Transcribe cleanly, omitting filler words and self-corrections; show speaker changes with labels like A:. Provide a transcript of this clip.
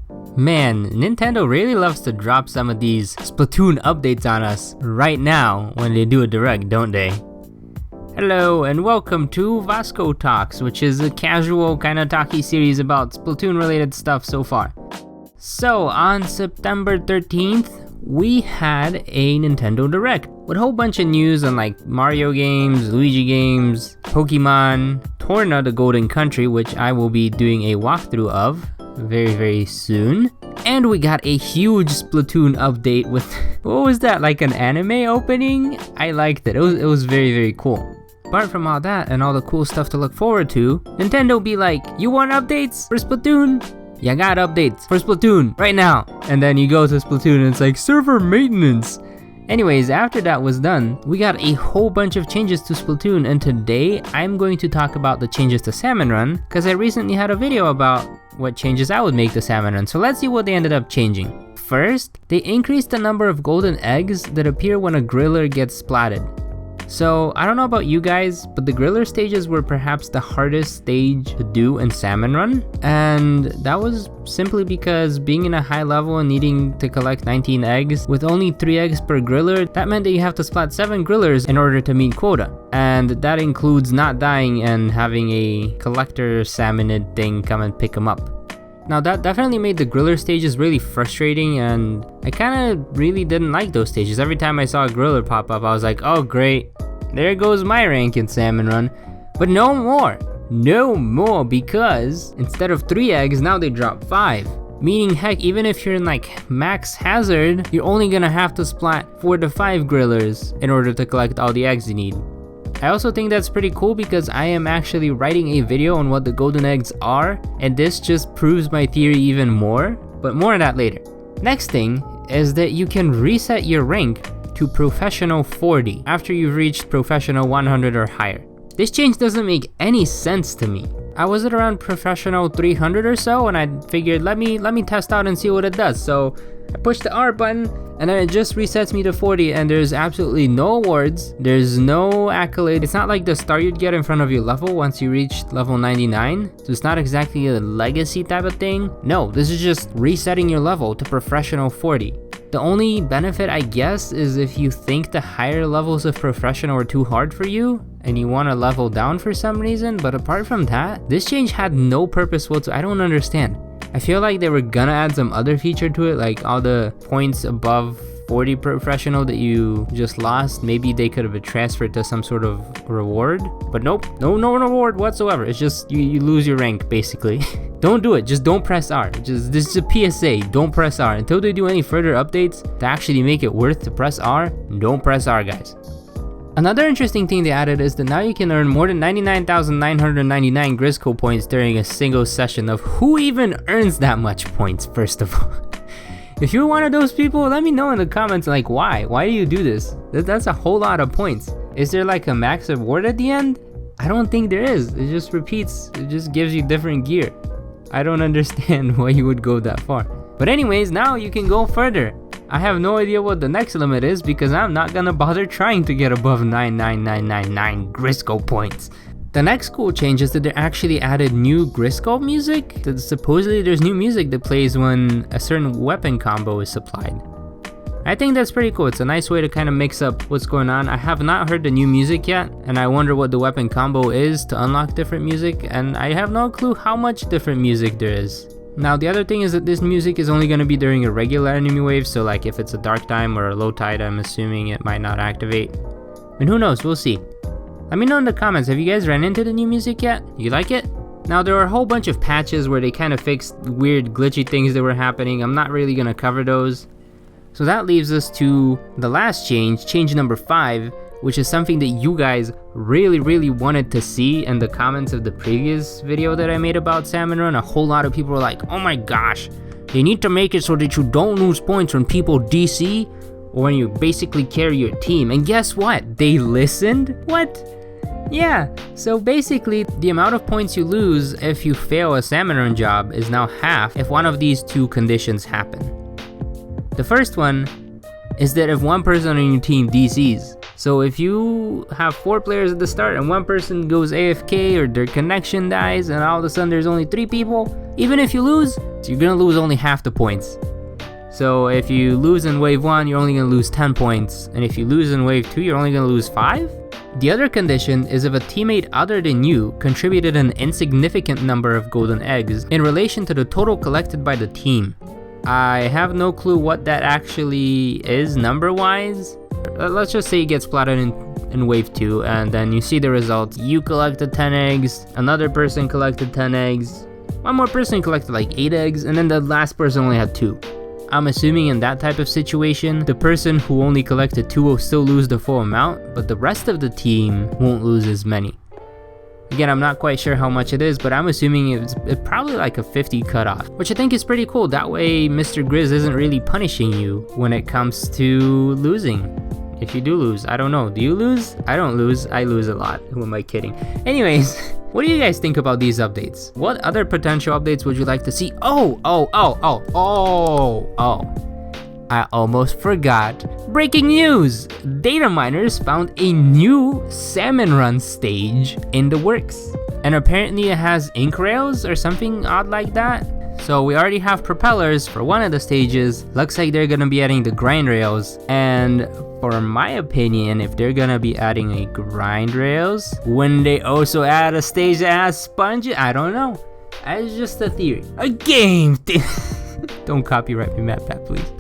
A: Man, Nintendo really loves to drop some of these Splatoon updates on us right now when they do a direct, don't they? Hello and welcome to Vasco Talks, which is a casual kind of talky series about Splatoon related stuff so far. So on September 13th, we had a Nintendo Direct with a whole bunch of news on like Mario games, Luigi games, Pokemon, Torna the Golden Country, which I will be doing a walkthrough of very soon. And we got a huge Splatoon update with, what was that, like an anime opening? I liked it. It was very cool. Apart from all that and all the cool stuff to look forward to, Nintendo be like, you want updates for Splatoon? You got updates for Splatoon right now. And then you go to Splatoon and it's like server maintenance. Anyways, after that was done, we got a whole bunch of changes to Splatoon, and today I'm going to talk about the changes to Salmon Run because I recently had a video about what changes I would make to Salmon Run, so let's see what they ended up changing. First, they increased the number of golden eggs that appear when a griller gets splatted. So, I don't know about you guys, but the griller stages were perhaps the hardest stage to do in Salmon Run, and that was simply because being in a high level and needing to collect 19 eggs, with only 3 eggs per griller, that meant that you have to splat 7 grillers in order to meet quota. And that includes not dying and having a collector salmonid thing come and pick them up. Now that definitely made the griller stages really frustrating, and I kinda really didn't like those stages. Every time I saw a griller pop up, I was like, oh great, there goes my rank in Salmon Run. But no more, because instead of 3 eggs, now they drop 5. Meaning heck, even if you're in like max hazard, you're only gonna have to splat 4 to 5 grillers in order to collect all the eggs you need. I also think that's pretty cool because I am actually writing a video on what the golden eggs are, and this just proves my theory even more, but more on that later. Next thing is that you can reset your rank to Professional 40 after you've reached Professional 100 or higher. This change doesn't make any sense to me. I was at around Professional 300 or so, and I figured let me test out and see what it does. So I push the R button, and then it just resets me to 40, and there's absolutely no awards, there's no accolade. It's not like the star you'd get in front of your level once you reach level 99, so it's not exactly a legacy type of thing. No, this is just resetting your level to Professional 40. The only benefit, I guess, is if you think the higher levels of Professional are too hard for you, and you want to level down for some reason, but apart from that, this change had no purpose whatsoever. I don't understand. I feel like they were gonna add some other feature to it, like all the points above 40 Professional that you just lost, maybe they could have been transferred to some sort of reward, but nope, no reward whatsoever. It's just you lose your rank basically. Don't do it, just don't press R. This is a PSA, don't press R. Until they do any further updates to actually make it worth to press R, don't press R, guys. Another interesting thing they added is that now you can earn more than 99,999 Grisco points during a single session. Of who even earns that much points, first of all? If you're one of those people, let me know in the comments, like why? Why do you do this? That's a whole lot of points. Is there like a max reward at the end? I don't think there is. It just repeats, it just gives you different gear. I don't understand why you would go that far. But anyways, now you can go further. I have no idea what the next limit is because I'm not gonna bother trying to get above 99999 Grisco points. The next cool change is that they actually added new Grisco music. That supposedly there's new music that plays when a certain weapon combo is supplied. I think that's pretty cool. It's a nice way to kind of mix up what's going on. I have not heard the new music yet, and I wonder what the weapon combo is to unlock different music, and I have no clue how much different music there is. Now the other thing is that this music is only going to be during a regular enemy wave, so like if it's a dark time or a low tide, I'm assuming it might not activate. And who knows, we'll see. Let me know in the comments, have you guys ran into the new music yet? You like it? Now there are a whole bunch of patches where they kind of fixed weird glitchy things that were happening. I'm not really going to cover those. So that leaves us to the last change number 5, which is something that you guys really wanted to see in the comments of the previous video that I made about Salmon Run. A whole lot of people were like, oh my gosh, they need to make it so that you don't lose points when people DC or when you basically carry your team. And guess what? They listened? What? Yeah, so basically the amount of points you lose if you fail a Salmon Run job is now half if one of these two conditions happen. The first one is that if one person on your team DCs, so if you have 4 players at the start and one person goes AFK or their connection dies and all of a sudden there's only 3 people, even if you lose, you're gonna lose only half the points. So if you lose in wave 1, you're only gonna lose 10 points, and if you lose in wave 2, you're only gonna lose 5? The other condition is if a teammate other than you contributed an insignificant number of golden eggs in relation to the total collected by the team. I have no clue what that actually is number-wise. Let's just say you get splatted in wave 2, and then you see the results. You collected 10 eggs, another person collected 10 eggs, one more person collected like 8 eggs, and then the last person only had 2. I'm assuming in that type of situation, the person who only collected 2 will still lose the full amount, but the rest of the team won't lose as many. Again, I'm not quite sure how much it is, but I'm assuming it's probably like a 50 cutoff, which I think is pretty cool. That way, Mr. Grizz isn't really punishing you when it comes to losing. If you do lose, I don't know. Do you lose? I don't lose. I lose a lot. Who am I kidding? Anyways, what do you guys think about these updates? What other potential updates would you like to see? Oh, I almost forgot. Breaking news! Data miners found a new Salmon Run stage in the works. And apparently it has ink rails or something odd like that. So we already have propellers for one of the stages. Looks like they're gonna be adding the grind rails. And for my opinion, if they're gonna be adding a grind rails, wouldn't they also add a stage that has sponges? I don't know. It's just a theory. A game theory. Don't copyright me, MatPat, please.